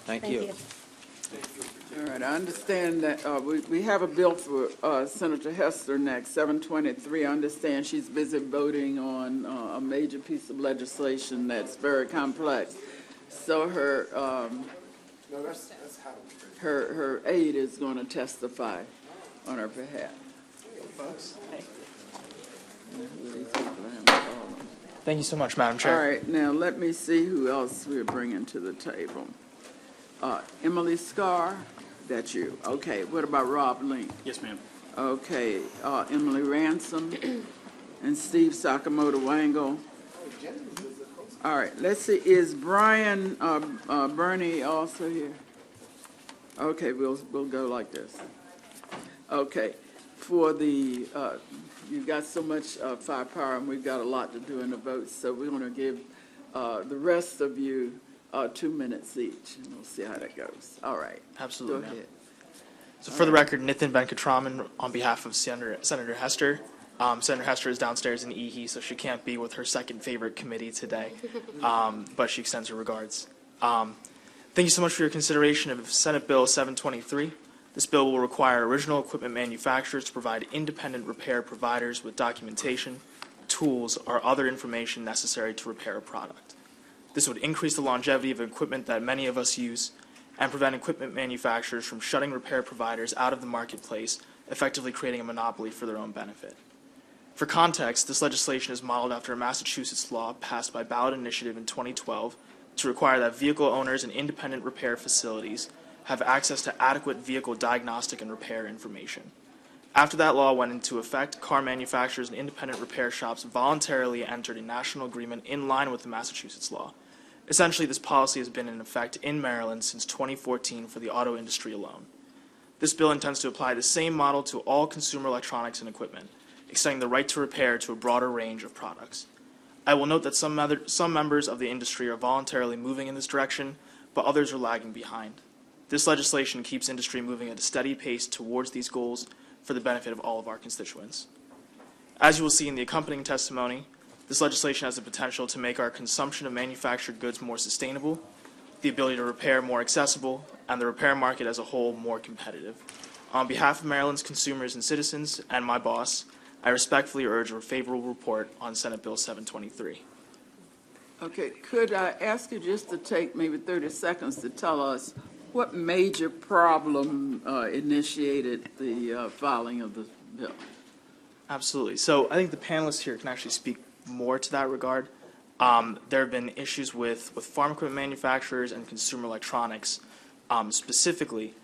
Thank you. All right, I understand that we have a bill for Senator Hester next, 723. I understand she's busy voting on a major piece of legislation that's very complex. So her aide is going to testify on her behalf. Thank you so much, Madam Chair. All right, now let me see who else we're bringing to the table. Emily Scarr, that's you. Okay, what about Rob Link? Yes, ma'am. Okay, Emily Ransom and Steve Sakamoto Wangle. All right, let's see, is Brian Bernie also here? Okay, we'll go like this. Okay, for the, you've got so much firepower and we've got a lot to do in the votes, so we're going to give the rest of you 2 minutes each, and we'll see how that goes. All right. Absolutely. Go ahead. So for the record, Nithin Venkatraman on behalf of Senator Hester. Senator Hester is downstairs in EHE, so she can't be with her second favorite committee today, but she extends her regards. Thank you so much for your consideration of Senate Bill 723. This bill will require original equipment manufacturers to provide independent repair providers with documentation, tools, or other information necessary to repair a product. This would increase the longevity of equipment that many of us use and prevent equipment manufacturers from shutting repair providers out of the marketplace, effectively creating a monopoly for their own benefit. For context, this legislation is modeled after a Massachusetts law passed by ballot initiative in 2012 to require that vehicle owners and independent repair facilities have access to adequate vehicle diagnostic and repair information. After that law went into effect, car manufacturers and independent repair shops voluntarily entered a national agreement in line with the Massachusetts law. Essentially, this policy has been in effect in Maryland since 2014 for the auto industry alone. This bill intends to apply the same model to all consumer electronics and equipment, extending the right to repair to a broader range of products. I will note that some members of the industry are voluntarily moving in this direction, but others are lagging behind. This legislation keeps industry moving at a steady pace towards these goals for the benefit of all of our constituents. As you will see in the accompanying testimony, this legislation has the potential to make our consumption of manufactured goods more sustainable, the ability to repair more accessible, and the repair market as a whole more competitive. On behalf of Maryland's consumers and citizens and my boss, I respectfully urge a favorable report on Senate Bill 723. Okay, could I ask you just to take maybe 30 seconds to tell us what major problem initiated the filing of the bill? Absolutely. So I think the panelists here can actually speak more to that regard. There have been issues with farm equipment manufacturers and consumer electronics specifically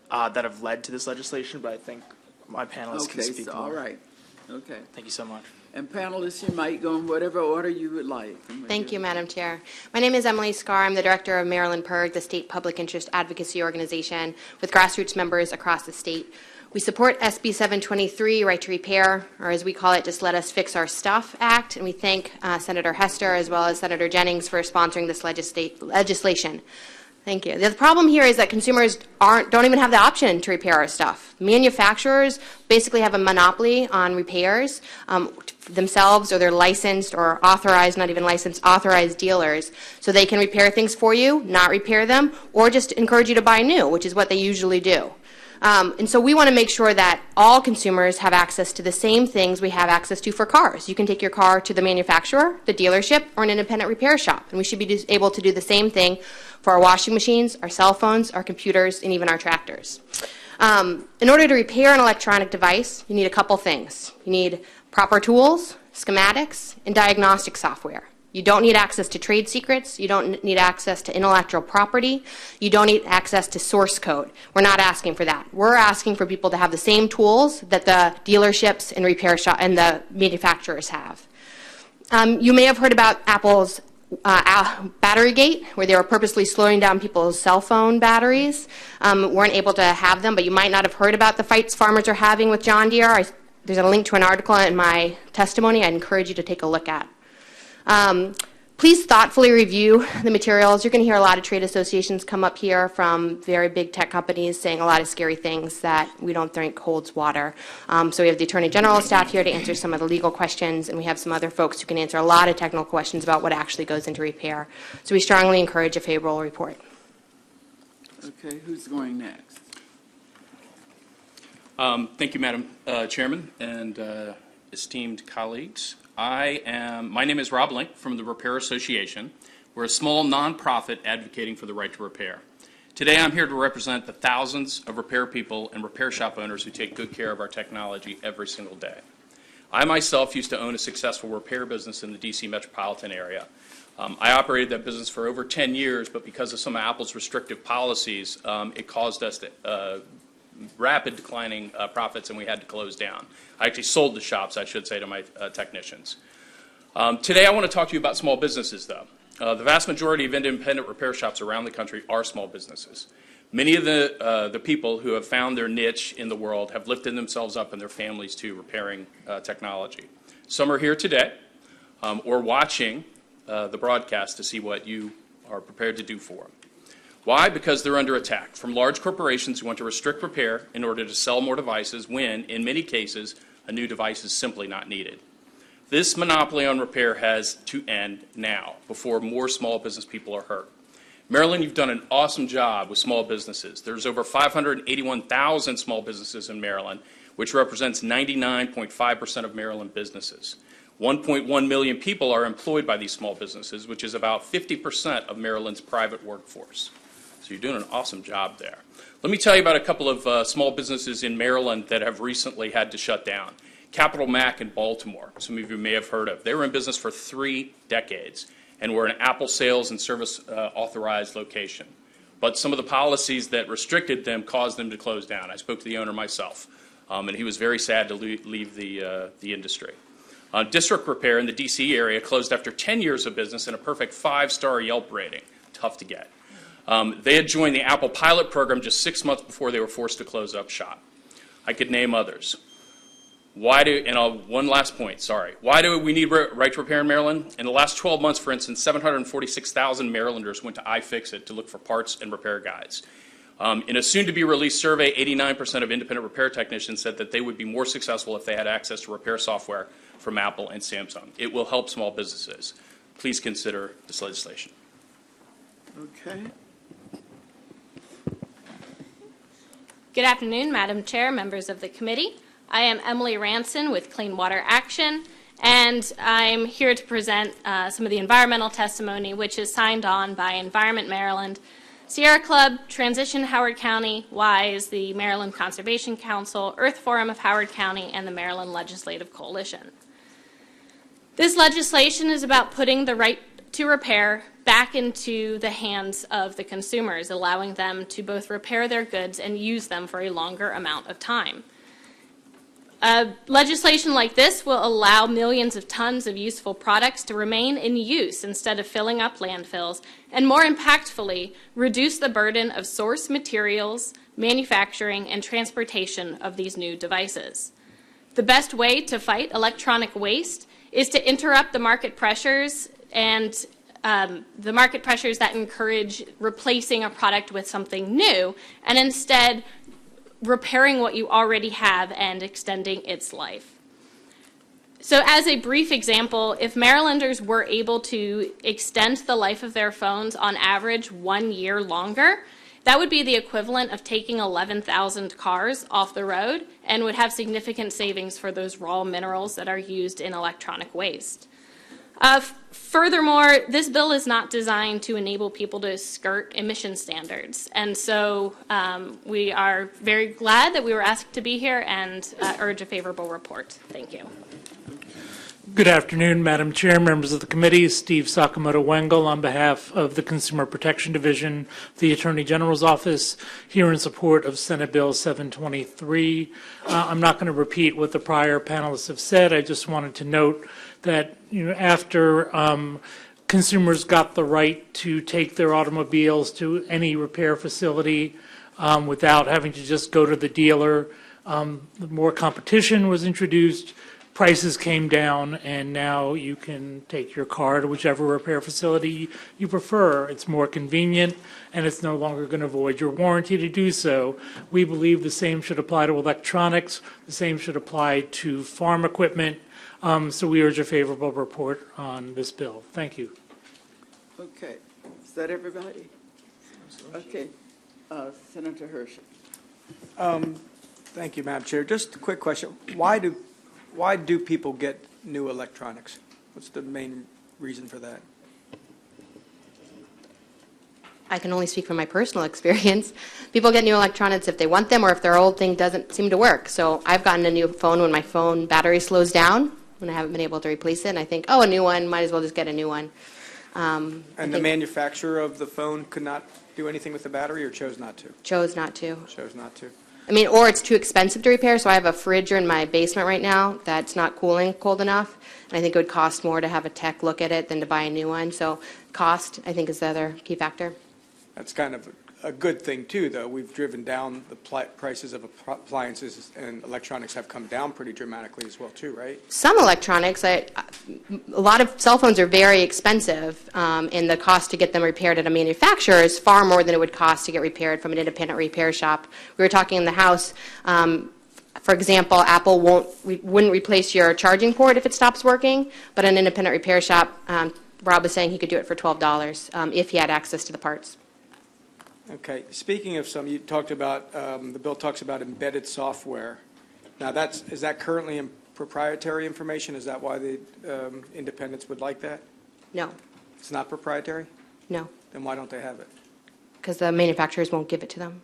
that have led to this legislation, but I think my panelists can speak more. All right. Okay. Thank you so much. And panelists, you might go in whatever order you would like. Thank you, Madam Chair. My name is Emily Scarr. I'm the director of Maryland PIRG, the state public interest advocacy organization with grassroots members across the state. We support SB0723, Right to Repair, or as we call it, Just Let Us Fix Our Stuff Act, and we thank Senator Hester as well as Senator Jennings for sponsoring this legislation. Thank you. The problem here is that consumers don't even have the option to repair our stuff. Manufacturers basically have a monopoly on repairs themselves, or they're licensed or authorized, not even licensed, authorized dealers. So they can repair things for you, not repair them, or just encourage you to buy new, which is what they usually do. And so we want to make sure that all consumers have access to the same things we have access to for cars. You can take your car to the manufacturer, the dealership, or an independent repair shop. And we should be able to do the same thing for our washing machines, our cell phones, our computers, and even our tractors. In order to repair an electronic device, you need a couple things. You need proper tools, schematics, and diagnostic software. You don't need access to trade secrets. You don't need access to intellectual property. You don't need access to source code. We're not asking for that. We're asking for people to have the same tools that the dealerships and repair shop and the manufacturers have. You may have heard about Apple's battery gate, where they were purposely slowing down people's cell phone batteries. Weren't able to have them, but you might not have heard about the fights farmers are having with John Deere. There's a link to an article in my testimony I'd encourage you to take a look at. Please thoughtfully review the materials. You're going to hear a lot of trade associations come up here from very big tech companies saying a lot of scary things that we don't think holds water. So we have the Attorney General staff here to answer some of the legal questions, and we have some other folks who can answer a lot of technical questions about what actually goes into repair. So we strongly encourage a favorable report. Okay, who's going next? Thank you, Madam Chairman and esteemed colleagues. My name is Rob Link from the Repair Association. We're a small nonprofit advocating for the right to repair. Today I'm here to represent the thousands of repair people and repair shop owners who take good care of our technology every single day. I myself used to own a successful repair business in the D.C. metropolitan area. I operated that business for over 10 years, but because of some of Apple's restrictive policies, it caused us rapid declining profits, and we had to close down. I actually sold the shops, I should say, to my technicians. Today I want to talk to you about small businesses, though. The vast majority of independent repair shops around the country are small businesses. Many of the people who have found their niche in the world have lifted themselves up and their families to repairing technology. Some are here today or watching the broadcast to see what you are prepared to do for them. Why? Because they're under attack from large corporations who want to restrict repair in order to sell more devices when, in many cases, a new device is simply not needed. This monopoly on repair has to end now, before more small business people are hurt. Maryland, you've done an awesome job with small businesses. There's over 581,000 small businesses in Maryland, which represents 99.5% of Maryland businesses. 1.1 million people are employed by these small businesses, which is about 50% of Maryland's private workforce. So you're doing an awesome job there. Let me tell you about a couple of small businesses in Maryland that have recently had to shut down. Capital Mac in Baltimore, some of you may have heard of. They were in business for 3 decades and were an Apple sales and service authorized location. But some of the policies that restricted them caused them to close down. I spoke to the owner myself, and he was very sad to leave the industry. District Repair in the D.C. area closed after 10 years of business and a perfect 5-star Yelp rating. Tough to get. They had joined the Apple pilot program just 6 months before they were forced to close up shop. I could name others. One last point, sorry. Why do we need right to repair in Maryland? In the last 12 months, for instance, 746,000 Marylanders went to iFixit to look for parts and repair guides. In a soon-to-be-released survey, 89% of independent repair technicians said that they would be more successful if they had access to repair software from Apple and Samsung. It will help small businesses. Please consider this legislation. Okay. Good afternoon, Madam Chair, members of the committee. I am Emily Ranson with Clean Water Action, and I'm here to present some of the environmental testimony, which is signed on by Environment Maryland, Sierra Club, Transition Howard County, WISE, the Maryland Conservation Council, Earth Forum of Howard County, and the Maryland Legislative Coalition. This legislation is about putting the right to repair back into the hands of the consumers, allowing them to both repair their goods and use them for a longer amount of time. Legislation like this will allow millions of tons of useful products to remain in use instead of filling up landfills, and more impactfully, reduce the burden of source materials, manufacturing, and transportation of these new devices. The best way to fight electronic waste is to interrupt the market pressures and the market pressures that encourage replacing a product with something new, and instead repairing what you already have and extending its life. So as a brief example, if Marylanders were able to extend the life of their phones on average 1 year longer, that would be the equivalent of taking 11,000 cars off the road and would have significant savings for those raw minerals that are used in electronic waste. Furthermore, this bill is not designed to enable people to skirt emission standards. And so we are very glad that we were asked to be here and urge a favorable report. Thank you. Good afternoon, Madam Chair, members of the committee. Steve Sakamoto-Wengel on behalf of the Consumer Protection Division, the Attorney General's Office, here in support of Senate Bill 723. I'm not going to repeat what the prior panelists have said. I just wanted to note that after consumers got the right to take their automobiles to any repair facility without having to just go to the dealer, more competition was introduced. Prices came down, and now you can take your car to whichever repair facility you prefer. It's more convenient, and it's no longer going to void your warranty to do so. We believe the same should apply to electronics. The same should apply to farm equipment. So we urge a favorable report on this bill. Thank you. Okay. Is that everybody? Okay. Senator Hershey. Thank you, Madam Chair. Just a quick question. Why do people get new electronics? What's the main reason for that? I can only speak from my personal experience. People get new electronics if they want them or if their old thing doesn't seem to work. So I've gotten a new phone when my phone battery slows down, when I haven't been able to replace it, and I think, oh, a new one, might as well just get a new one. And the manufacturer of the phone could not do anything with the battery or chose not to? Chose not to. Chose not to. I mean, or it's too expensive to repair, so I have a fridge in my basement right now that's not cooling cold enough, and I think it would cost more to have a tech look at it than to buy a new one. So cost, I think, is the other key factor. That's kind of a good thing, too, though. We've driven down the prices of appliances, and electronics have come down pretty dramatically as well, too, right? Some electronics, a lot of cell phones are very expensive, and the cost to get them repaired at a manufacturer is far more than it would cost to get repaired from an independent repair shop. We were talking in the House, for example, Apple wouldn't replace your charging port if it stops working, but an independent repair shop, Rob was saying he could do it for $12 if he had access to the parts. Okay. Speaking of some, you talked about, the bill talks about embedded software. Now, is that currently in proprietary information? Is that why the independents would like that? No, It's not proprietary? no, Then why don't they have it? because the manufacturers won't give it to them.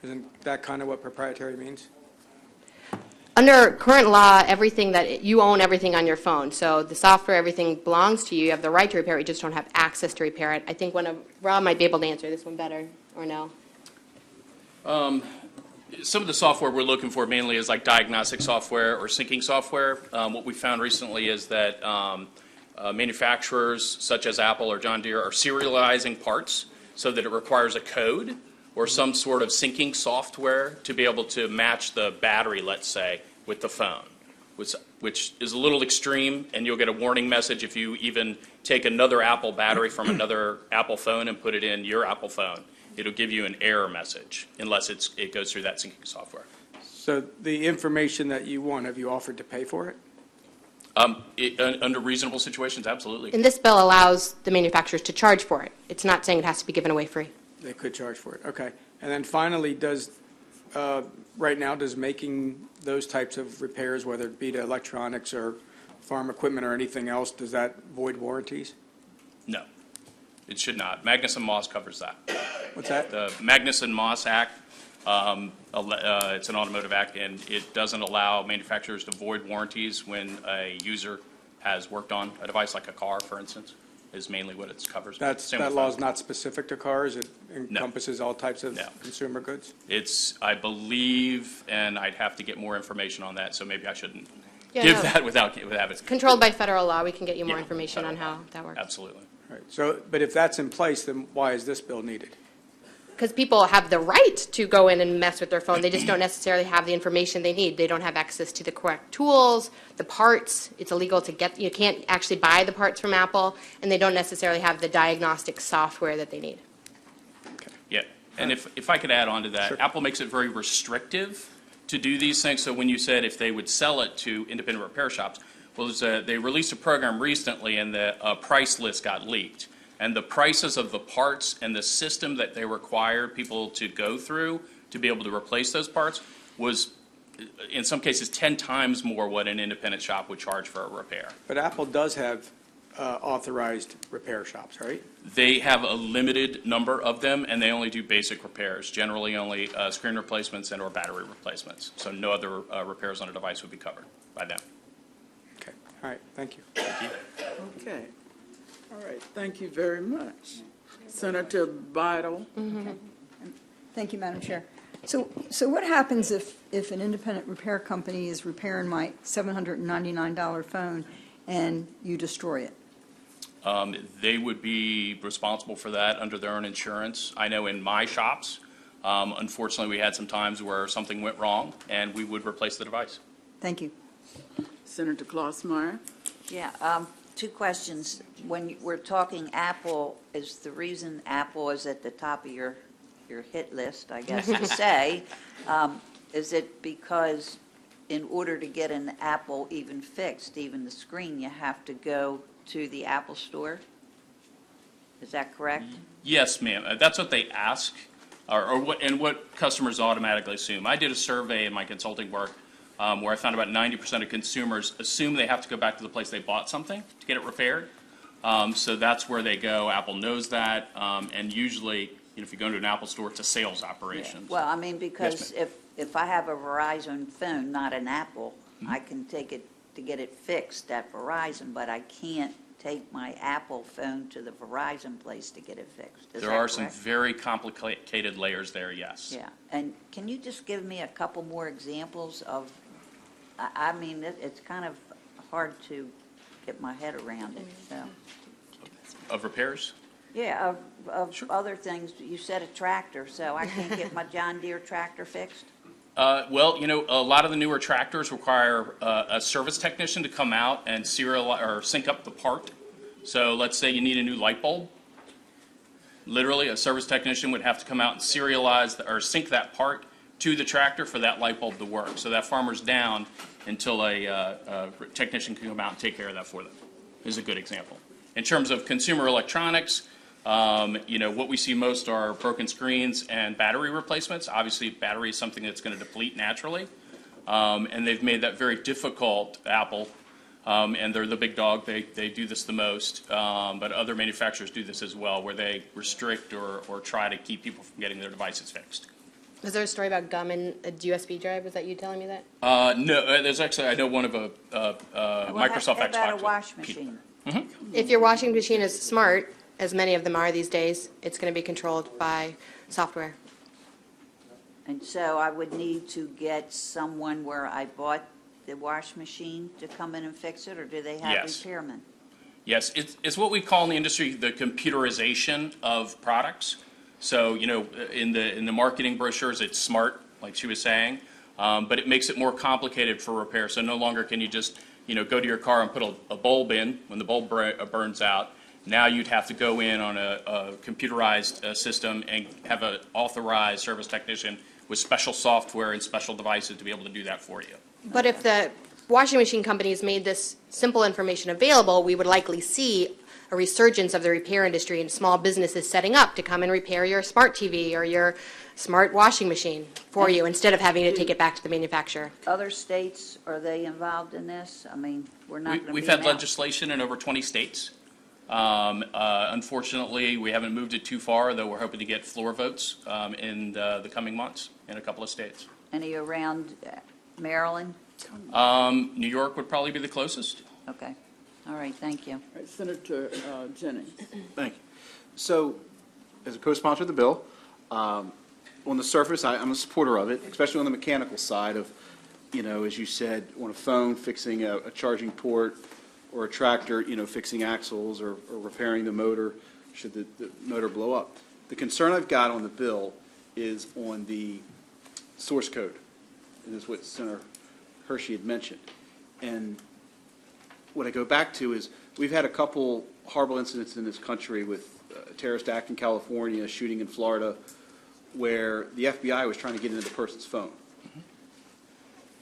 Isn't that kind of what proprietary means? Under current law, you own everything on your phone. So the software, everything belongs to you. You have the right to repair it. You just don't have access to repair it. I think Rob might be able to answer this one better, or no? Some of the software we're looking for mainly is like diagnostic software or syncing software. What we found recently is that manufacturers such as Apple or John Deere are serializing parts so that it requires a code or some sort of syncing software to be able to match the battery, let's say, with the phone, which is a little extreme, and you'll get a warning message if you even take another Apple battery from another Apple phone and put it in your Apple phone. It'll give you an error message unless it goes through that syncing software. So the information that you want, have you offered to pay for it? Under reasonable situations, absolutely. And this bill allows the manufacturers to charge for it. It's not saying it has to be given away free. They could charge for it, okay. And then finally, right now, does making those types of repairs, whether it be to electronics or farm equipment or anything else, does that void warranties? No, it should not. Magnuson-Moss covers that. What's that? The Magnuson-Moss Act, it's an automotive act, and it doesn't allow manufacturers to void warranties when a user has worked on a device like a car, for instance, is mainly what it covers. That law is not specific to cars? It encompasses all types of No. consumer goods? It's, I believe, and I'd have to get more information on that, so maybe I shouldn't Yeah, give no. that without it. Controlled by federal law. We can get you more Yeah, information on federal how that works. Absolutely. Right. So, but if that's in place, then why is this bill needed? Because people have the right to go in and mess with their phone. They just don't necessarily have the information they need. They don't have access to the correct tools, the parts. It's illegal to get, you can't actually buy the parts from Apple, and they don't necessarily have the diagnostic software that they need. Yeah, and if I could add on to that, Sure. Apple makes it very restrictive to do these things. So when you said if they would sell it to independent repair shops, well, they released a program recently, and the price list got leaked. And the prices of the parts and the system that they require people to go through to be able to replace those parts was, in some cases, 10 times more what an independent shop would charge for a repair. But Apple does have authorized repair shops, right? They have a limited number of them, and they only do basic repairs, generally only screen replacements and or battery replacements. So no other repairs on a device would be covered by them. Okay. All right. Thank you. Thank you. Okay. All right, thank you very much. Senator Bidle. Thank you, Madam Chair. So what happens if an independent repair company is repairing my $799 phone and you destroy it? They would be responsible for that under their own insurance. I know in my shops, unfortunately, we had some times where something went wrong, and we would replace the device. Thank you. Senator Klossmeyer. Yeah, two questions. When we're talking Apple, is the reason Apple is at the top of your hit list, I guess to say, is it because in order to get an Apple even fixed, even the screen, you have to go to the Apple store? Is that correct? Yes, ma'am. That's what they ask, what customers automatically assume. I did a survey in my consulting work where I found about 90% of consumers assume they have to go back to the place they bought something to get it repaired. So that's where they go. Apple knows that, and usually, if you go into an Apple store, it's a sales operation. Well, I mean, because Yes, if I have a Verizon phone, not an Apple, Mm-hmm. I can take it to get it fixed at Verizon, but I can't take my Apple phone to the Verizon place to get it fixed. Is There that are some correct? very complicated layers there, yes. Yeah, and can you just give me a couple more examples of, I mean, it's kind of hard to get my head around it, so. Of repairs? Yeah, of other things. You said a tractor, so I can't get my John Deere tractor fixed? Well, a lot of the newer tractors require a service technician to come out and sync up the part. So let's say you need a new light bulb. Literally, a service technician would have to come out and or sync that part to the tractor for that light bulb to work. So that farmer's down until a technician can come out and take care of that for them, is a good example. In terms of consumer electronics, what we see most are broken screens and battery replacements. Obviously, battery is something that's going to deplete naturally, and they've made that very difficult, Apple, and they're the big dog. They do this the most, but other manufacturers do this as well, where they restrict or try to keep people from getting their devices fixed. Was there a story about gum in a USB drive? Was that you telling me that? No, there's actually, I know one of Microsoft How Xbox. about a wash machine? If your washing machine is smart, as many of them are these days, it's going to be controlled by software. And so I would need to get someone where I bought the wash machine to come in and fix it, or do they have Yes. repairmen? Yes, it's what we call in the industry the computerization of products. So, in the marketing brochures, it's smart, like she was saying, but it makes it more complicated for repair. So no longer can you just, go to your car and put a bulb in when the bulb burns out. Now you'd have to go in on a computerized system and have an authorized service technician with special software and special devices to be able to do that for you. But if the washing machine companies made this simple information available, we would likely see a resurgence of the repair industry and small businesses setting up to come and repair your smart TV or your smart washing machine for you instead of having to take it back to the manufacturer. Other states, are they involved in this? I mean, we're not going to be We've had an legislation in over 20 states. Unfortunately, we haven't moved it too far, though we're hoping to get floor votes in the coming months in a couple of states. Any around Maryland? New York would probably be the closest. Okay. All right, thank you. All right, Senator Jennings. Thank you. So, as a co-sponsor of the bill, on the surface, I'm a supporter of it, especially on the mechanical side of, as you said, on a phone, fixing a charging port, or a tractor, fixing axles or repairing the motor should the motor blow up. The concern I've got on the bill is on the source code, and that's what Senator Hershey had mentioned. And what I go back to is we've had a couple horrible incidents in this country with a terrorist act in California, a shooting in Florida, where the FBI was trying to get into the person's phone.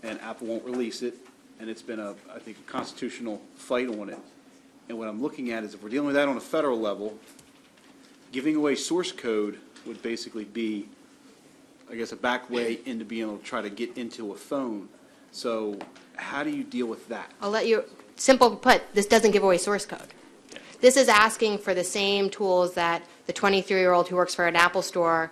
And Apple won't release it, and it's been, I think, a constitutional fight on it. And what I'm looking at is if we're dealing with that on a federal level, giving away source code would basically be, I guess, a back way into being able to try to get into a phone. So how do you deal with that? I'll let you, simple put, this doesn't give away source code. This is asking for the same tools that the 23-year-old who works for an Apple store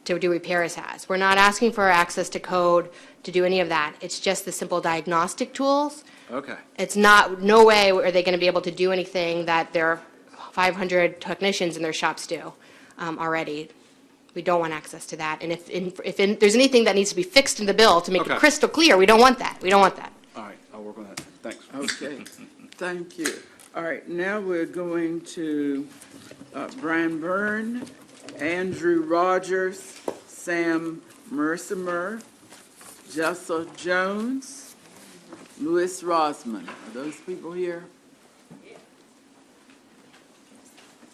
to do repairs has. We're not asking for access to code to do any of that. It's just the simple diagnostic tools. Okay. It's not, no way are they going to be able to do anything that their 500 technicians in their shops do already. We don't want access to that. And if there's anything that needs to be fixed in the bill to make it Okay. crystal clear, we don't want that. We don't want that. All right, I'll work on that. Thanks. Okay, thank you. All right, now we're going to Brian Byrne, Andrew Rogers, Sam Mercimer, Jessa Jones, Louis Rosman. Are those people here?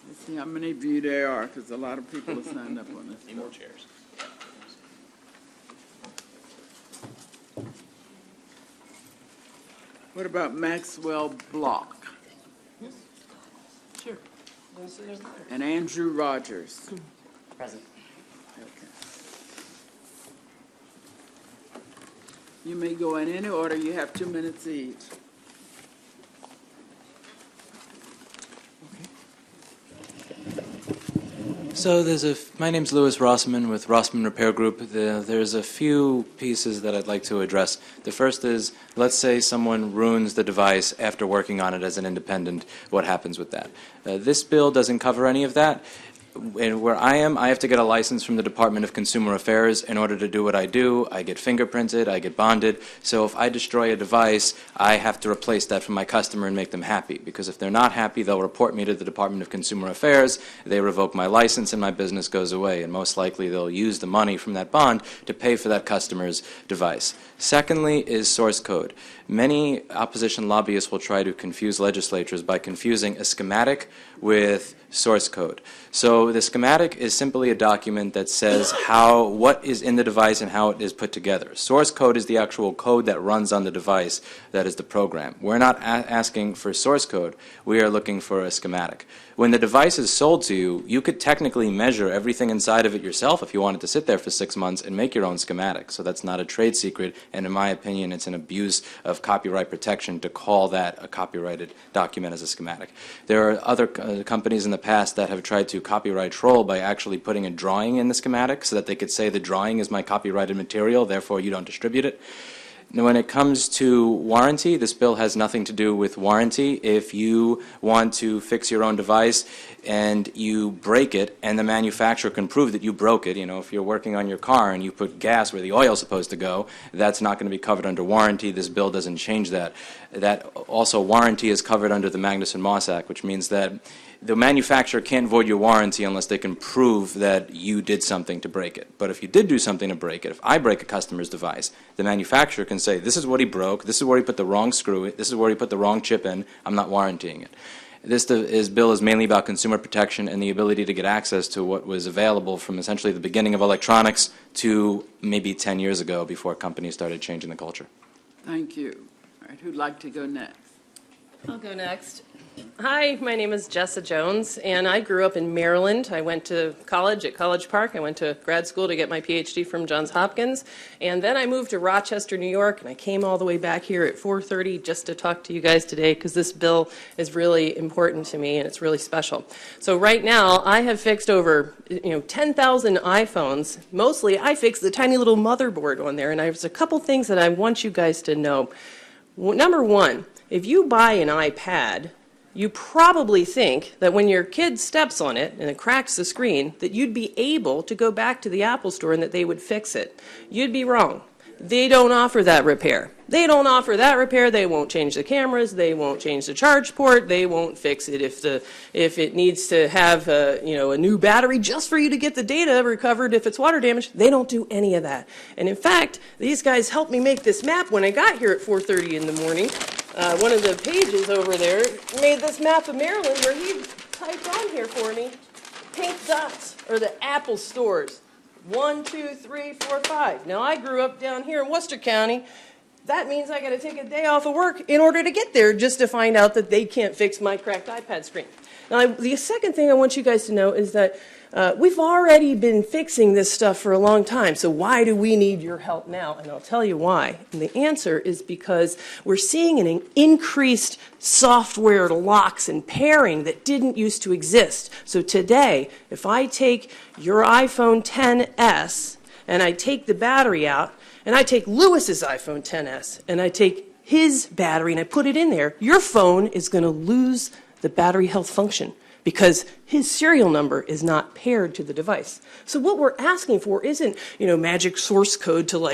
Let's see how many of you there are, because a lot of people have signed up on this. Need more chairs. What about Maxwell Block? Sure. And Andrew Rogers. Present. Okay. You may go in any order. You have 2 minutes each. So my name's Louis Rossman with Rossman Repair Group. There's a few pieces that I'd like to address. The first is, let's say someone ruins the device after working on it as an independent. What happens with that? This bill doesn't cover any of that. And where I am, I have to get a license from the Department of Consumer Affairs in order to do what I do. I get fingerprinted, I get bonded. So if I destroy a device, I have to replace that for my customer and make them happy. Because if they're not happy, they'll report me to the Department of Consumer Affairs. They revoke my license and my business goes away. And most likely they'll use the money from that bond to pay for that customer's device. Secondly is source code. Many opposition lobbyists will try to confuse legislatures by confusing a schematic with source code. So the schematic is simply a document that says what is in the device and how it is put together. Source code is the actual code that runs on the device, that is the program. We're not asking for source code. We are looking for a schematic. When the device is sold to you, you could technically measure everything inside of it yourself if you wanted to sit there for 6 months and make your own schematic. So that's not a trade secret, and in my opinion, it's an abuse of copyright protection to call that a copyrighted document as a schematic. There are other companies in the past that have tried to copyright troll by actually putting a drawing in the schematic so that they could say the drawing is my copyrighted material, therefore you don't distribute it. Now, when it comes to warranty, this bill has nothing to do with warranty. If you want to fix your own device and you break it and the manufacturer can prove that you broke it, if you're working on your car and you put gas where the oil is supposed to go, that's not going to be covered under warranty. This bill doesn't change that. That also, warranty is covered under the Magnuson-Moss Act, which means that the manufacturer can't void your warranty unless they can prove that you did something to break it. But if you did do something to break it, if I break a customer's device, the manufacturer can say, this is what he broke, this is where he put the wrong screw, this is where he put the wrong chip in, I'm not warrantying it. This bill is mainly about consumer protection and the ability to get access to what was available from essentially the beginning of electronics to maybe 10 years ago before companies started changing the culture. Thank you. All right, who'd like to go next? I'll go next. Hi, my name is Jessa Jones, and I grew up in Maryland. I went to college at College Park. I went to grad school to get my PhD from Johns Hopkins, and then I moved to Rochester, New York, and I came all the way back here at 4:30 just to talk to you guys today because this bill is really important to me and it's really special. So right now, I have fixed over 10,000 iPhones. Mostly, I fixed the tiny little motherboard on there, and there's a couple things that I want you guys to know. Number one, if you buy an iPad, you probably think that when your kid steps on it and it cracks the screen, that you'd be able to go back to the Apple store and that they would fix it. You'd be wrong. They don't offer that repair. They don't offer that repair. They won't change the cameras. They won't change the charge port. They won't fix it if it needs to have a new battery just for you to get the data recovered if it's water damage. They don't do any of that. And in fact, these guys helped me make this map when I got here at 4:30 in the morning. One of the pages over there made this map of Maryland where he typed on here for me, pink dots are the Apple stores. 1, 2, 3, 4, 5. Now, I grew up down here in Worcester County. That means I got to take a day off of work in order to get there just to find out that they can't fix my cracked iPad screen. Now, the second thing I want you guys to know is that we've already been fixing this stuff for a long time, so why do we need your help now? And I'll tell you why. And the answer is because we're seeing an increased software locks and pairing that didn't used to exist. So today, if I take your iPhone XS and I take the battery out, and I take Lewis's iPhone XS and I take his battery and I put it in there, your phone is going to lose the battery health function, because his serial number is not paired to the device. So what we're asking for isn't, magic source code to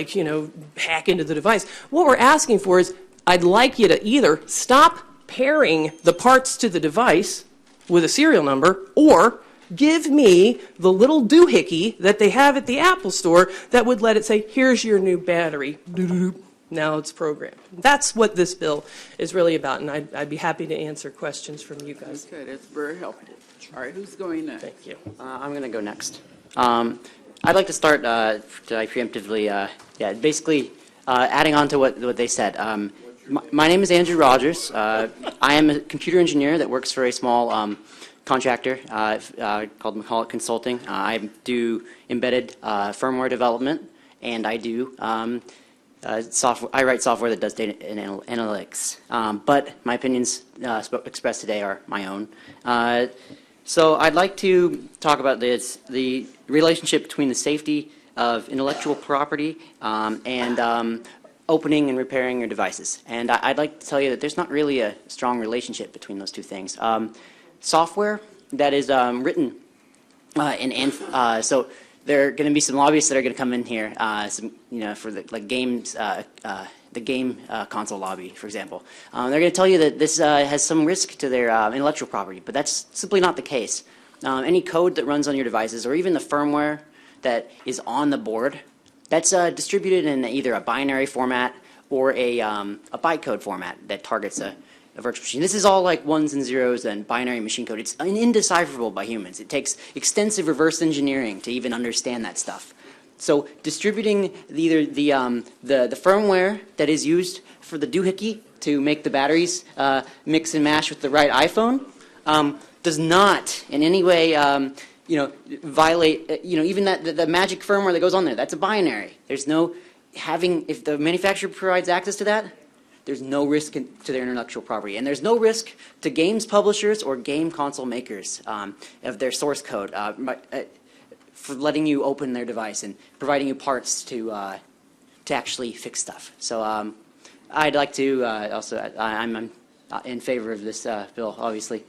hack into the device. What we're asking for is, I'd like you to either stop pairing the parts to the device with a serial number, or give me the little doohickey that they have at the Apple store that would let it say, here's your new battery. Now it's programmed. That's what this bill is really about, and I'd be happy to answer questions from you guys. Okay, that's very helpful. All right, who's going next? Thank you. I'm going to go next. I'd like to start preemptively, basically adding on to what they said. My name is Andrew Rogers. I am a computer engineer that works for a small contractor called McCulloch Consulting. I do embedded firmware development, and I do software. I write software that does data analytics. But my opinions expressed today are my own. So I'd like to talk about the relationship between the safety of intellectual property and opening and repairing your devices. And I'd like to tell you that there's not really a strong relationship between those two things. Software that is written so there are going to be some lobbyists that are going to come in here, for the games, the game console lobby, for example. They're going to tell you that this has some risk to their intellectual property, but that's simply not the case. Any code that runs on your devices, or even the firmware that is on the board, that's distributed in either a binary format or a bytecode format that targets a virtual machine. This is all like ones and zeros and binary machine code. It's indecipherable by humans. It takes extensive reverse engineering to even understand that stuff. So distributing either the firmware that is used for the doohickey to make the batteries mix and match with the right iPhone does not in any way violate, even the magic firmware that goes on there. That's a binary. There's no if the manufacturer provides access to that, there's no risk to their intellectual property. And there's no risk to games publishers or game console makers of their source code for letting you open their device and providing you parts to actually fix stuff. So I'd like to I'm in favor of this bill, obviously.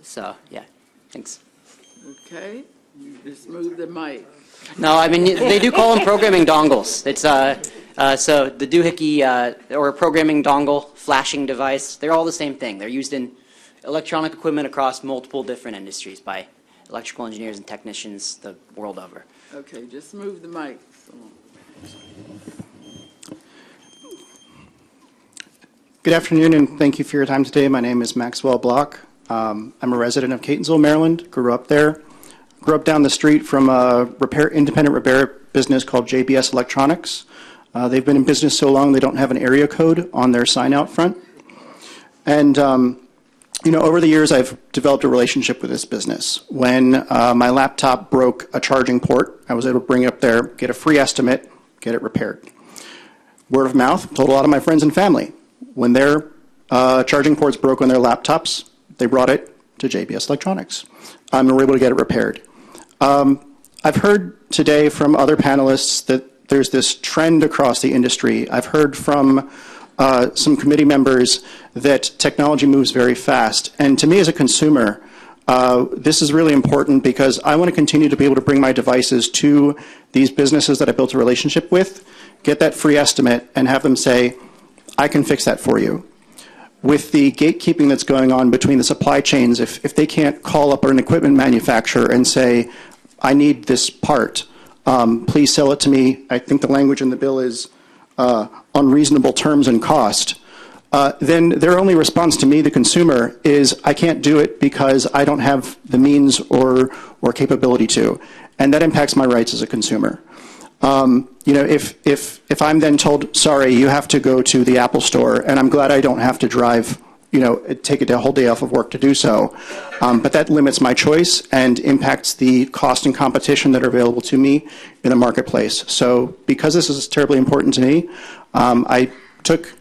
So, yeah, thanks. Okay, you just move the mic. No, I mean, they do call them programming dongles. It's so the doohickey or a programming dongle, flashing device, they're all the same thing. They're used in electronic equipment across multiple different industries by electrical engineers and technicians the world over. Okay, just move the mic. Good afternoon, and thank you for your time today. My name is Maxwell Block. I'm a resident of Catonsville, Maryland. Grew up there. Grew up down the street from a independent repair business called JBS Electronics. They've been in business so long they don't have an area code on their sign out front. And over the years I've developed a relationship with this business. When my laptop broke a charging port, I was able to bring it up there, get a free estimate, get it repaired. Word of mouth, told a lot of my friends and family. When their charging ports broke on their laptops, they brought it to JBS Electronics. And we were able to get it repaired. I've heard today from other panelists that there's this trend across the industry. I've heard from some committee members that technology moves very fast. And to me as a consumer, this is really important because I want to continue to be able to bring my devices to these businesses that I built a relationship with, get that free estimate, and have them say, I can fix that for you. With the gatekeeping that's going on between the supply chains, if they can't call up an equipment manufacturer and say, I need this part, please sell it to me. I think the language in the bill is on reasonable terms and cost. Then their only response to me, the consumer, is I can't do it because I don't have the means or capability to. And that impacts my rights as a consumer. If I'm then told, sorry, you have to go to the Apple store, and I'm glad I don't have to drive, take a whole day off of work to do so. But that limits my choice and impacts the cost and competition that are available to me in the marketplace. So because this is terribly important to me, I took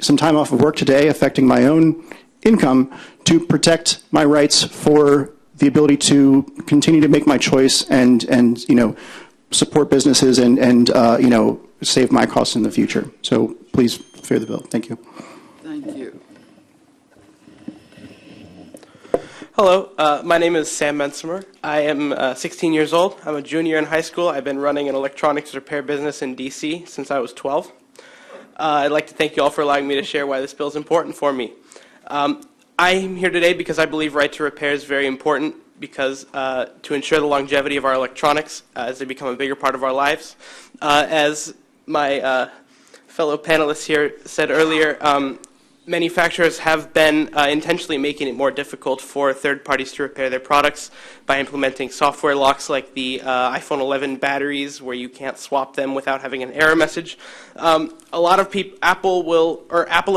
some time off of work today, affecting my own income, to protect my rights for the ability to continue to make my choice and support businesses and save my costs in the future. So please favor the bill. Thank you. Thank you. Hello, my name is Sam Mensimer. I am 16 years old. I'm a junior in high school. I've been running an electronics repair business in D.C. since I was 12. I'd like to thank you all for allowing me to share why this bill is important for me. I'm here today because I believe right to repair is very important because to ensure the longevity of our electronics as they become a bigger part of our lives. As my fellow panelists here said earlier, manufacturers have been intentionally making it more difficult for third parties to repair their products by implementing software locks like the iPhone 11 batteries, where you can't swap them without having an error message. A lot of people, Apple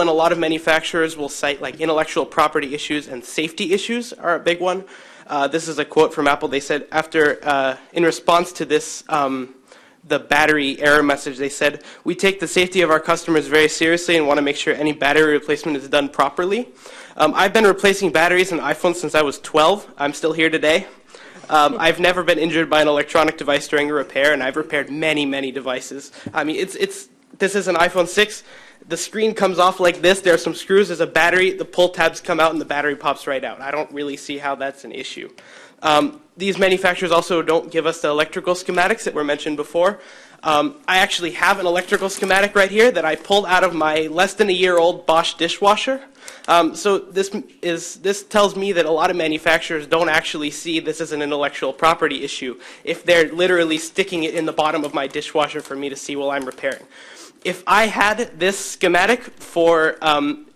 and a lot of manufacturers will cite like intellectual property issues, and safety issues are a big one. This is a quote from Apple. They said in response to this, the battery error message, they said, "We take the safety of our customers very seriously and want to make sure any battery replacement is done properly." I've been replacing batteries in iPhones since I was 12. I'm still here today. I've never been injured by an electronic device during a repair, and I've repaired many, many devices. I mean, this is an iPhone 6. The screen comes off like this. There are some screws. There's a battery. The pull tabs come out, and the battery pops right out. I don't really see how that's an issue. These manufacturers also don't give us the electrical schematics that were mentioned before. I actually have an electrical schematic right here that I pulled out of my less than a year old Bosch dishwasher. So this tells me that a lot of manufacturers don't actually see this as an intellectual property issue if they're literally sticking it in the bottom of my dishwasher for me to see while I'm repairing. If I had this schematic for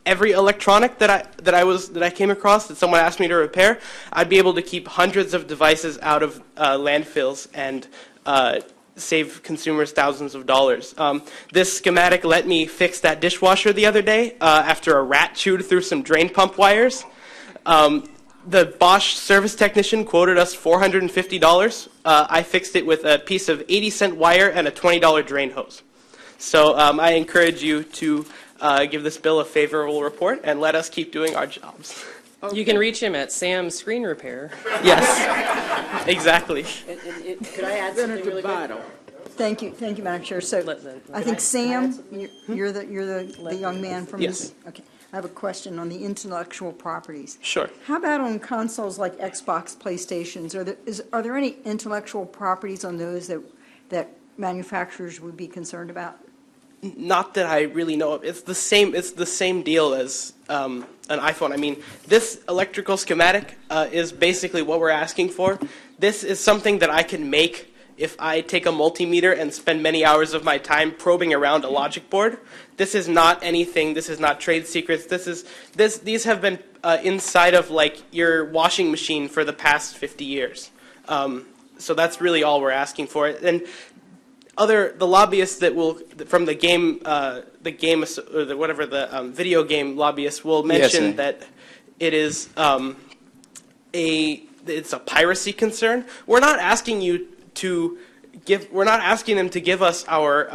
every electronic that I came across that someone asked me to repair, I'd be able to keep hundreds of devices out of landfills and save consumers thousands of dollars. This schematic let me fix that dishwasher the other day after a rat chewed through some drain pump wires. The Bosch service technician quoted us $450. I fixed it with a piece of 80-cent wire and a $20 drain hose. So I encourage you to give this bill a favorable report and let us keep doing our jobs. Okay. You can reach him at Sam's Screen Repair. Yes, exactly. Could I add something really quick? Thank you, Madam Chair. So I think Sam, you're the young man from Yes. this. Okay. I have a question on the intellectual properties. Sure. How about on consoles like Xbox, PlayStations? Are there any intellectual properties on those that manufacturers would be concerned about? Not that I really know of. It's the same deal as an iPhone. I mean, this electrical schematic is basically what we're asking for. This is something that I can make if I take a multimeter and spend many hours of my time probing around a logic board. This is not anything. This is not trade secrets. These have been inside of like your washing machine for the past 50 years. So that's really all we're asking for. And the lobbyists that will from the video game lobbyists will mention that it is it's a piracy concern. We're not asking them to give us our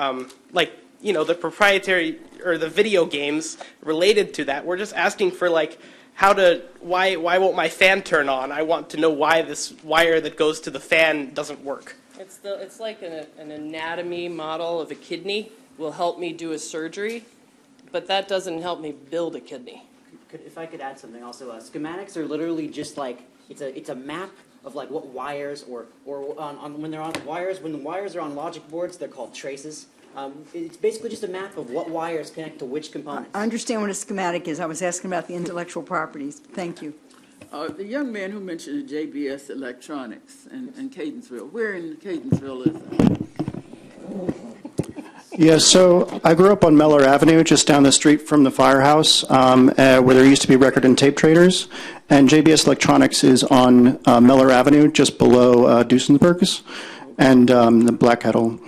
the proprietary or the video games related to that. We're just asking for why won't my fan turn on? I want to know why this wire that goes to the fan doesn't work. It's like an anatomy model of a kidney will help me do a surgery, but that doesn't help me build a kidney. If I could add something also, schematics are literally just like it's a map of like what wires or when they're on wires. When the wires are on logic boards, they're called traces. It's basically just a map of what wires connect to which components. I understand what a schematic is. I was asking about the intellectual properties. Thank you. The young man who mentioned JBS Electronics in Catonsville, where in Catonsville is it? Yeah, so I grew up on Mellor Avenue, just down the street from the firehouse, where there used to be record and tape traders. And JBS Electronics is on Mellor Avenue, just below Duesenberg's and the Black Kettle.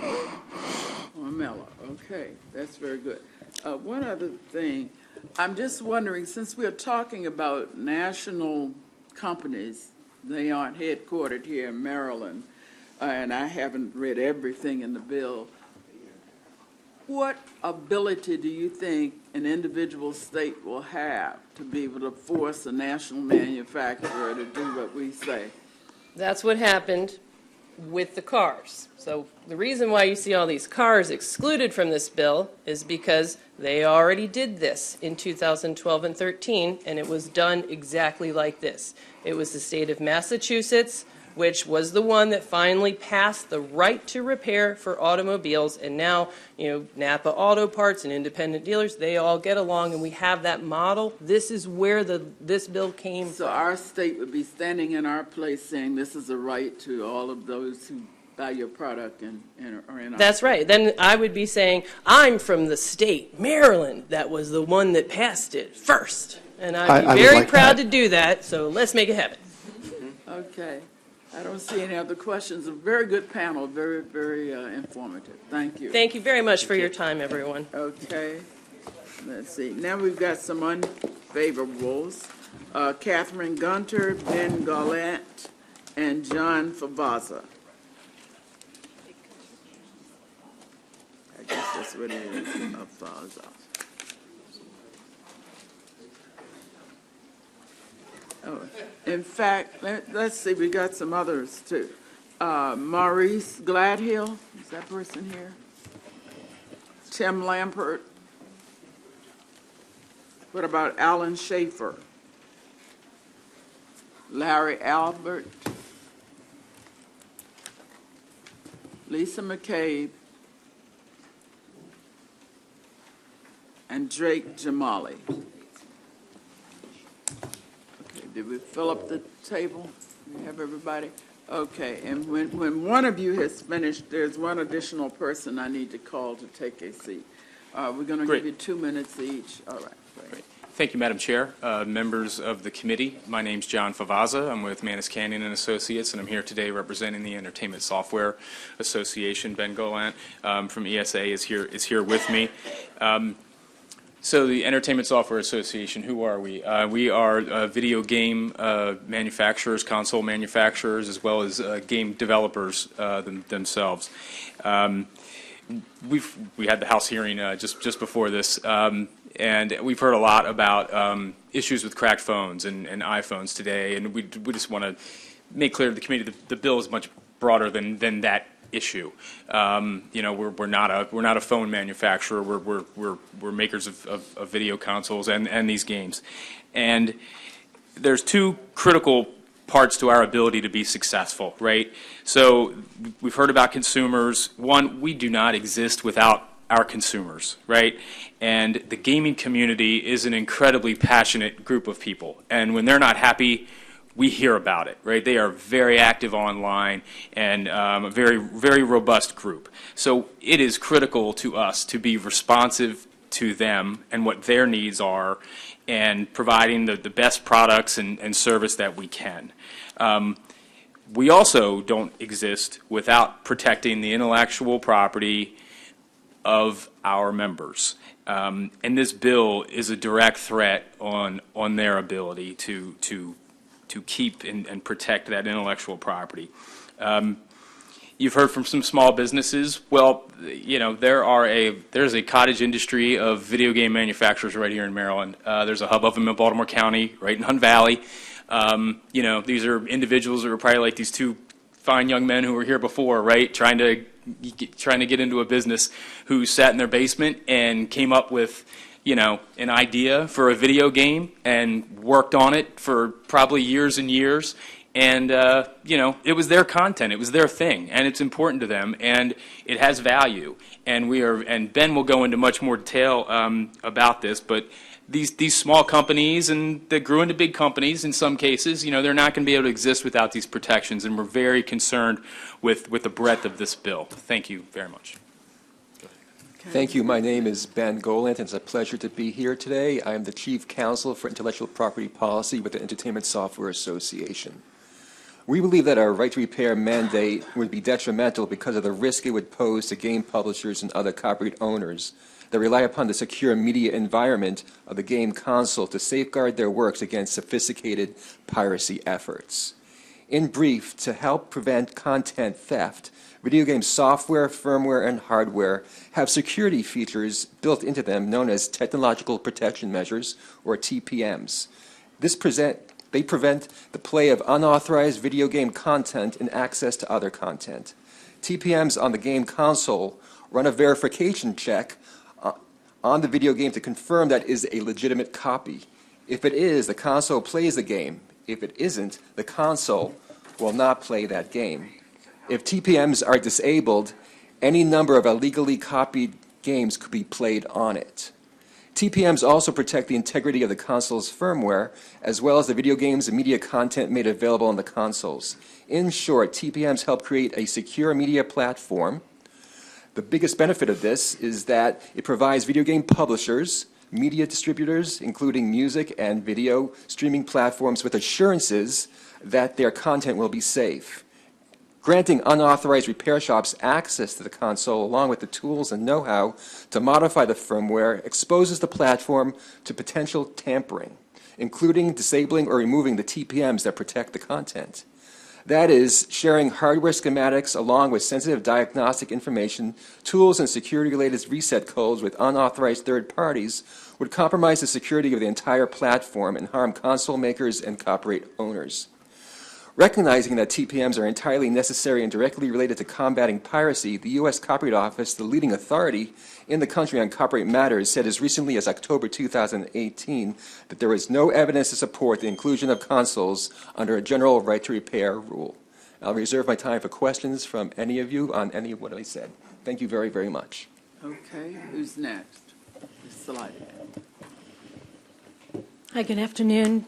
On Mellor, okay, that's very good. One other thing, I'm just wondering, since we're talking about national companies, they aren't headquartered here in Maryland, and I haven't read everything in the bill. What ability do you think an individual state will have to be able to force a national manufacturer to do what we say? That's what happened with the cars. So the reason why you see all these cars excluded from this bill is because they already did this in 2012 and 13, and it was done exactly like this. It was the state of Massachusetts, which was the one that finally passed the right to repair for automobiles, and now, Napa Auto Parts and independent dealers, they all get along, and we have that model. This is where this bill came from. So our state would be standing in our place saying this is a right to all of those who buy your product or in our. That's right. Then I would be saying, I'm from the state, Maryland, that was the one that passed it first. And I'd I be would very like proud that. to do that, so let's make it happen. Okay. I don't see any other questions. A very good panel, very, very informative. Thank you. Thank you very much for your time, everyone. Okay. Let's see. Now we've got some unfavorables. Catherine Gunter, Ben Gallant, and John Favaza. I guess that's what it is, Favaza. Oh, in fact, let's see, we got some others too. Maurice Gladhill, is that person here? Tim Lampert. What about Alan Schaefer? Larry Albert? Lisa McCabe? And Drake Jamali? Did we fill up the table? We have everybody? Okay, and when one of you has finished, there's one additional person I need to call to take a seat. We're going to give you 2 minutes each. All right. Great. Thank you, Madam Chair. Members of the committee, my name's John Favaza. I'm with Manus Canyon and Associates, and I'm here today representing the Entertainment Software Association. Ben Golant from ESA is here with me. So the Entertainment Software Association, who are we? We are video game manufacturers, console manufacturers, as well as game developers themselves. We had the House hearing just before this, and we've heard a lot about issues with cracked phones and iPhones today, and we just want to make clear to the committee that the bill is much broader than that issue. We're not a phone manufacturer. We're makers of video consoles and these games, and there's two critical parts to our ability to be successful, right? So we've heard about consumers. One, we do not exist without our consumers, right? And the gaming community is an incredibly passionate group of people, and when they're not happy, we hear about it, right? They are very active online and a very, very robust group. So it is critical to us to be responsive to them and what their needs are and providing the best products and service that we can. We also don't exist without protecting the intellectual property of our members. And this bill is a direct threat on their ability to keep and protect that intellectual property. You've heard from some small businesses. Well, there's a cottage industry of video game manufacturers right here in Maryland. There's a hub of them in Baltimore County, right in Hunt Valley. These are individuals that are probably like these two fine young men who were here before, right? Trying to get into a business, who sat in their basement and came up with an idea for a video game and worked on it for probably years and years. And, it was their content. It was their thing. And it's important to them. And it has value. And Ben will go into much more detail about this. But these small companies, and that grew into big companies in some cases, they're not going to be able to exist without these protections. And we're very concerned with the breadth of this bill. Thank you very much. Thank you. My name is Ben Golant, and it's a pleasure to be here today. I am the Chief Counsel for Intellectual Property Policy with the Entertainment Software Association. We believe that our right to repair mandate would be detrimental because of the risk it would pose to game publishers and other copyright owners that rely upon the secure media environment of the game console to safeguard their works against sophisticated piracy efforts. In brief, to help prevent content theft, video game software, firmware, and hardware have security features built into them known as technological protection measures, or TPMs. They prevent the play of unauthorized video game content and access to other content. TPMs on the game console run a verification check on the video game to confirm that it is a legitimate copy. If it is, the console plays the game. If it isn't, the console will not play that game. If TPMs are disabled, any number of illegally copied games could be played on it. TPMs also protect the integrity of the console's firmware, as well as the video games and media content made available on the consoles. In short, TPMs help create a secure media platform. The biggest benefit of this is that it provides video game publishers, media distributors, including music and video streaming platforms, with assurances that their content will be safe. Granting unauthorized repair shops access to the console, along with the tools and know-how to modify the firmware, exposes the platform to potential tampering, including disabling or removing the TPMs that protect the content. That is, sharing hardware schematics along with sensitive diagnostic information, tools, and security-related reset codes with unauthorized third parties would compromise the security of the entire platform and harm console makers and copyright owners. Recognizing that TPMs are entirely necessary and directly related to combating piracy, the U.S. Copyright Office, the leading authority in the country on copyright matters, said as recently as October 2018 that there is no evidence to support the inclusion of consoles under a general right to repair rule. I'll reserve my time for questions from any of you on any of what I said. Thank you very, very much. Okay, who's next? Slide. Hi, good afternoon,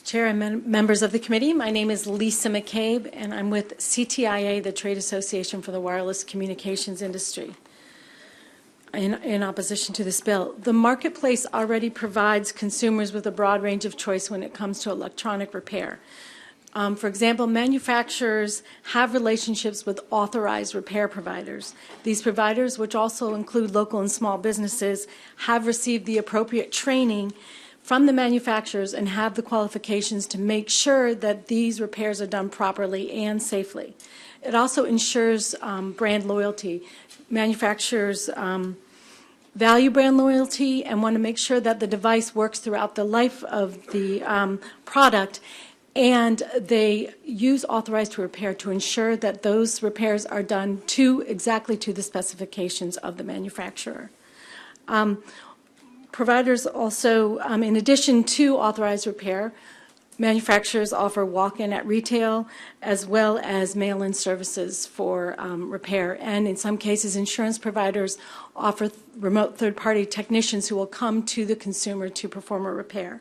Chair and members of the committee. My name is Lisa McCabe, and I'm with CTIA, the Trade Association for the Wireless Communications Industry, in opposition to this bill. The marketplace already provides consumers with a broad range of choice when it comes to electronic repair. For example, manufacturers have relationships with authorized repair providers. These providers, which also include local and small businesses, have received the appropriate training from the manufacturers and have the qualifications to make sure that these repairs are done properly and safely. It also ensures brand loyalty. Manufacturers value brand loyalty and want to make sure that the device works throughout the life of the product, and they use authorized to repair to ensure that those repairs are done exactly to the specifications of the manufacturer. Providers also, in addition to authorized repair, manufacturers offer walk-in at retail as well as mail-in services for repair. And in some cases, insurance providers offer remote third-party technicians who will come to the consumer to perform a repair.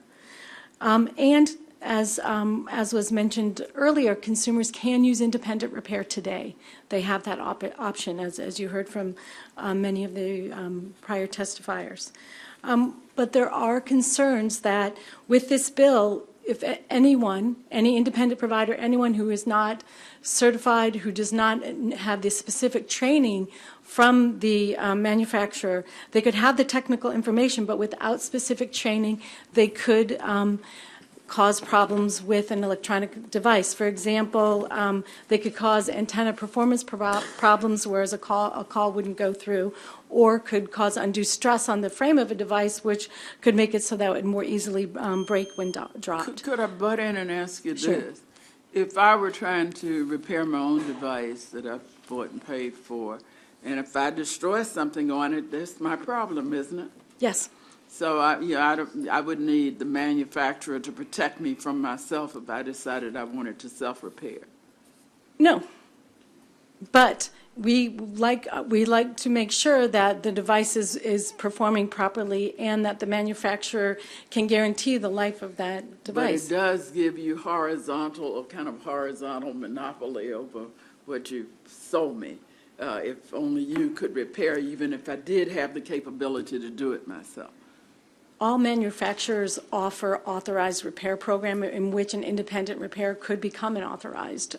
And as was mentioned earlier, consumers can use independent repair today. They have that option, as you heard from many of the prior testifiers. But there are concerns that with this bill, if anyone, any independent provider, anyone who is not certified, who does not have the specific training from the manufacturer, they could have the technical information, but without specific training, they could cause problems with an electronic device. For example, they could cause antenna performance problems, whereas a call wouldn't go through, or could cause undue stress on the frame of a device, which could make it so that it would more easily break when dropped. Could I butt in and ask you Sure. this? If I were trying to repair my own device that I bought and paid for, and if I destroy something on it, that's my problem, isn't it? Yes. So I would need the manufacturer to protect me from myself if I decided I wanted to self-repair. No. But we like to make sure that the device is performing properly and that the manufacturer can guarantee the life of that device. But it does give you kind of horizontal monopoly over what you sold me. If only you could repair, even if I did have the capability to do it myself. All manufacturers offer authorized repair program in which an independent repair could become an authorized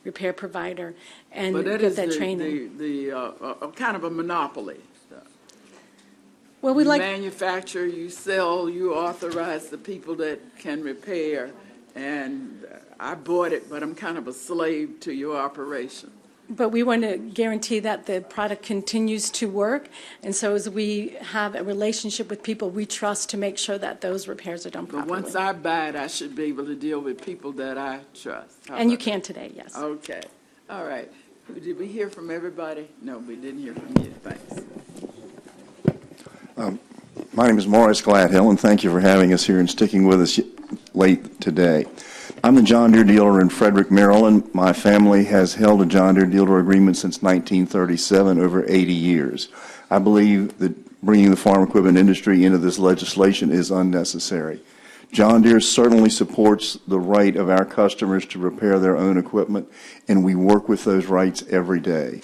repair provider and get that training. But that is kind of a monopoly. Well, we you like manufacture, you sell, you authorize the people that can repair, and I bought it, but I'm kind of a slave to your operation. But we want to guarantee that the product continues to work, and so as we have a relationship with people we trust to make sure that those repairs are done properly. But once I buy it, I should be able to deal with people that I trust. And you can today, yes. Okay. All right. Did we hear from everybody? No, we didn't hear from you. Thanks. My name is Morris Gladhill, and thank you for having us here and sticking with us late today. I'm the John Deere dealer in Frederick, Maryland. My family has held a John Deere dealer agreement since 1937, over 80 years. I believe that bringing the farm equipment industry into this legislation is unnecessary. John Deere certainly supports the right of our customers to repair their own equipment, and we work with those rights every day.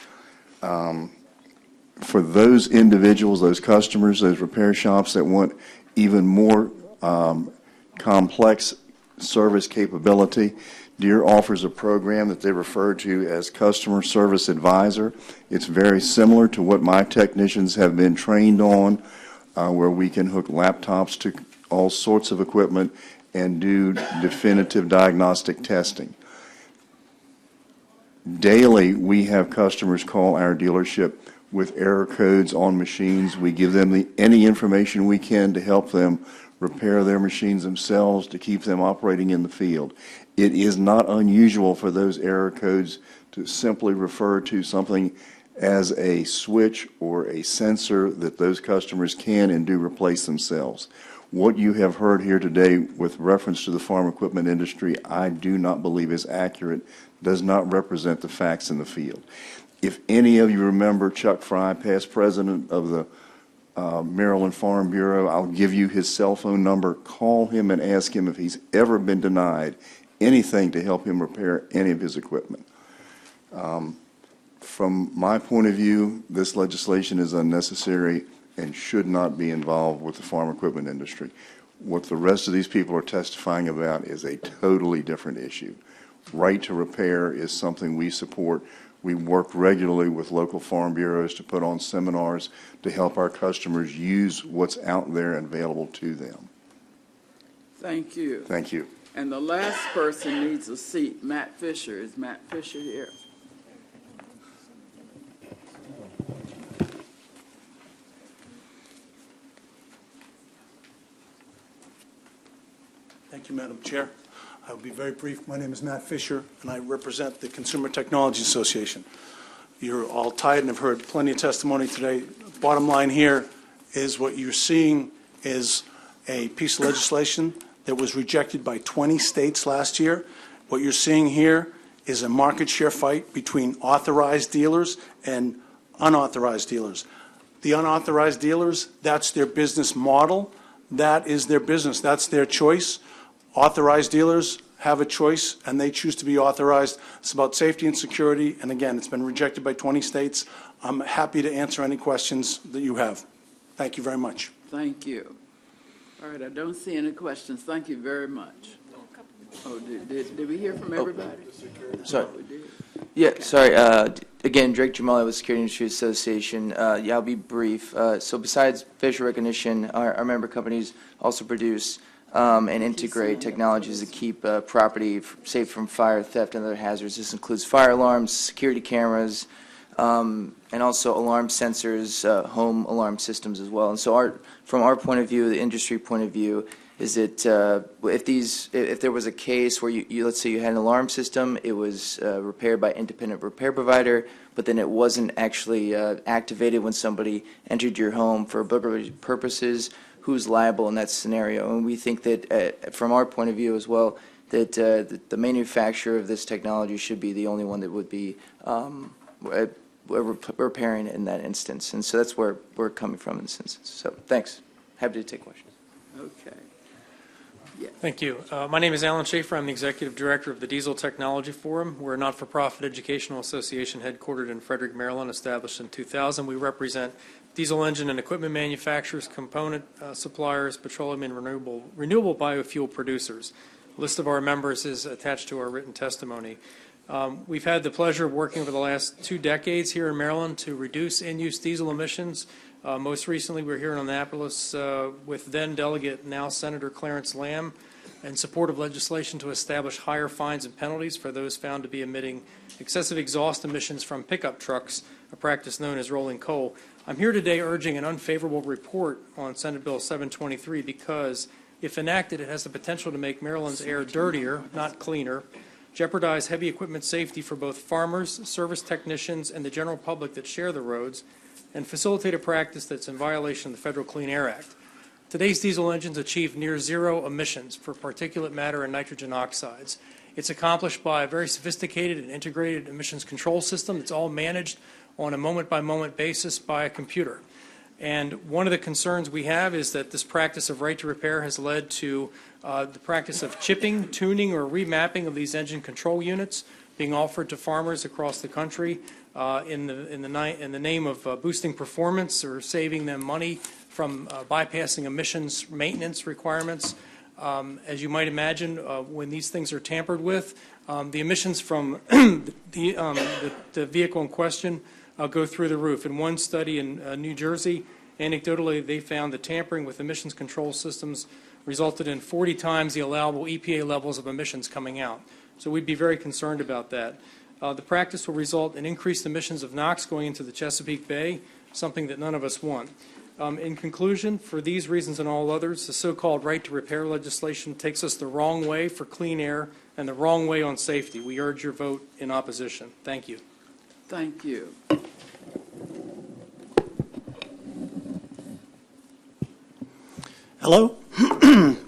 For those individuals, those customers, those repair shops that want even more complex service capability, Deere offers a program that they refer to as Customer Service Advisor. It's very similar to what my technicians have been trained on, where we can hook laptops to all sorts of equipment and do definitive diagnostic testing. Daily, we have customers call our dealership with error codes on machines. We give them any information we can to help them repair their machines themselves, to keep them operating in the field. It is not unusual for those error codes to simply refer to something as a switch or a sensor that those customers can and do replace themselves. What you have heard here today with reference to the farm equipment industry, I do not believe is accurate, does not represent the facts in the field. If any of you remember Chuck Fry, past president of the Maryland Farm Bureau, I'll give you his cell phone number. Call him and ask him if he's ever been denied anything to help him repair any of his equipment. From my point of view, this legislation is unnecessary and should not be involved with the farm equipment industry. What the rest of these people are testifying about is a totally different issue. Right to repair is something we support. We work regularly with local farm bureaus to put on seminars to help our customers use what's out there and available to them. Thank you. Thank you. And the last person needs a seat. Matt Fisher. Is Matt Fisher here? Thank you, Madam Chair. I will be very brief. My name is Matt Fisher, and I represent the Consumer Technology Association. You're all tired and have heard plenty of testimony today. Bottom line here is what you're seeing is a piece of legislation that was rejected by 20 states last year. What you're seeing here is a market share fight between authorized dealers and unauthorized dealers. The unauthorized dealers, that's their business model. That is their business. That's their choice. Authorized dealers have a choice, and they choose to be authorized. It's about safety and security, and again, it's been rejected by 20 states. I'm happy to answer any questions that you have. Thank you very much. Thank you. All right, I don't see any questions. Thank you very much. Oh, did we hear from everybody? Sorry. Oh, we did. Yeah, Okay. sorry. Again, Drake Jamali with Security Industry Association. Yeah, I'll be brief. So besides facial recognition, our member companies also produce and integrate technologies to keep property safe from fire, theft, and other hazards. This includes fire alarms, security cameras, and also alarm sensors, home alarm systems as well. And so from our point of view, the industry point of view, is that if there was a case where let's say you had an alarm system, it was repaired by independent repair provider, but then it wasn't actually activated when somebody entered your home for burglary purposes, who's liable in that scenario? And we think that from our point of view as well, that the manufacturer of this technology should be the only one that would be repairing it in that instance. And so that's where we're coming from in this instance. So thanks. Happy to take questions. Okay. Thank you. My name is Alan Schaefer. I'm the Executive Director of the Diesel Technology Forum. We're a not-for-profit educational association headquartered in Frederick, Maryland, established in 2000. We represent diesel engine and equipment manufacturers, component suppliers, petroleum and renewable biofuel producers. A list of our members is attached to our written testimony. We've had the pleasure of working over the last 2 decades here in Maryland to reduce in-use diesel emissions. Most recently, we were here in Annapolis with then-Delegate, now Senator Clarence Lamb, in support of legislation to establish higher fines and penalties for those found to be emitting excessive exhaust emissions from pickup trucks, a practice known as rolling coal. I'm here today urging an unfavorable report on Senate Bill 723 because, if enacted, it has the potential to make Maryland's air dirtier, not cleaner, jeopardize heavy equipment safety for both farmers, service technicians, and the general public that share the roads, and facilitate a practice that's in violation of the Federal Clean Air Act. Today's diesel engines achieve near zero emissions for particulate matter and nitrogen oxides. It's accomplished by a very sophisticated and integrated emissions control system that's all managed on a moment-by-moment basis by a computer. And one of the concerns we have is that this practice of right to repair has led to the practice of chipping, tuning, or remapping of these engine control units being offered to farmers across the country in the name of boosting performance or saving them money from bypassing emissions maintenance requirements. As you might imagine, when these things are tampered with, the emissions from the vehicle in question go through the roof. In one study in New Jersey, anecdotally, they found that tampering with emissions control systems resulted in 40 times the allowable EPA levels of emissions coming out. So we'd be very concerned about that. The practice will result in increased emissions of NOx going into the Chesapeake Bay, something that none of us want. In conclusion, for these reasons and all others, the so-called right to repair legislation takes us the wrong way for clean air and the wrong way on safety. We urge your vote in opposition. Thank you. Thank you. Hello,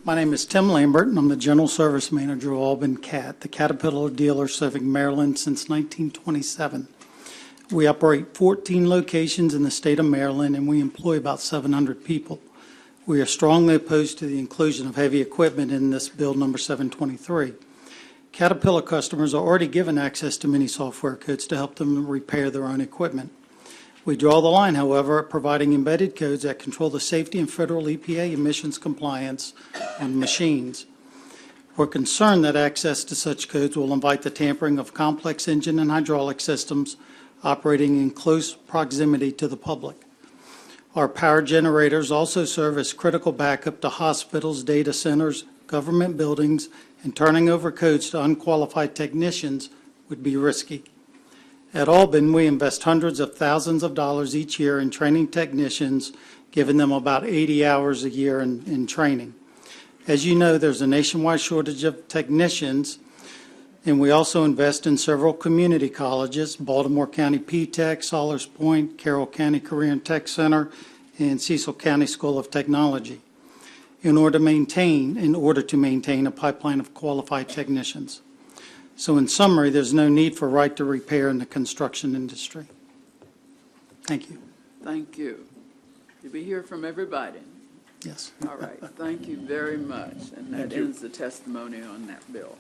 my name is Tim Lambert, and I'm the General Service Manager of Auburn Cat, the Caterpillar dealer serving Maryland since 1927. We operate 14 locations in the state of Maryland, and we employ about 700 people. We are strongly opposed to the inclusion of heavy equipment in this Bill number 723. Caterpillar customers are already given access to many software codes to help them repair their own equipment. We draw the line, however, at providing embedded codes that control the safety and federal EPA emissions compliance on machines. We're concerned that access to such codes will invite the tampering of complex engine and hydraulic systems operating in close proximity to the public. Our power generators also serve as critical backup to hospitals, data centers, government buildings, and turning over codes to unqualified technicians would be risky. At Albin, we invest hundreds of thousands of dollars each year in training technicians, giving them about 80 hours a year in training. As you know, there's a nationwide shortage of technicians, and we also invest in several community colleges, Baltimore County P-Tech, Sollers Point, Carroll County Career and Tech Center, and Cecil County School of Technology, in order to maintain a pipeline of qualified technicians. So in summary, there's no need for right to repair in the construction industry. Thank you. Thank you. Did we hear from everybody? Yes. All right. Thank you very much. And that ends the testimony on that bill.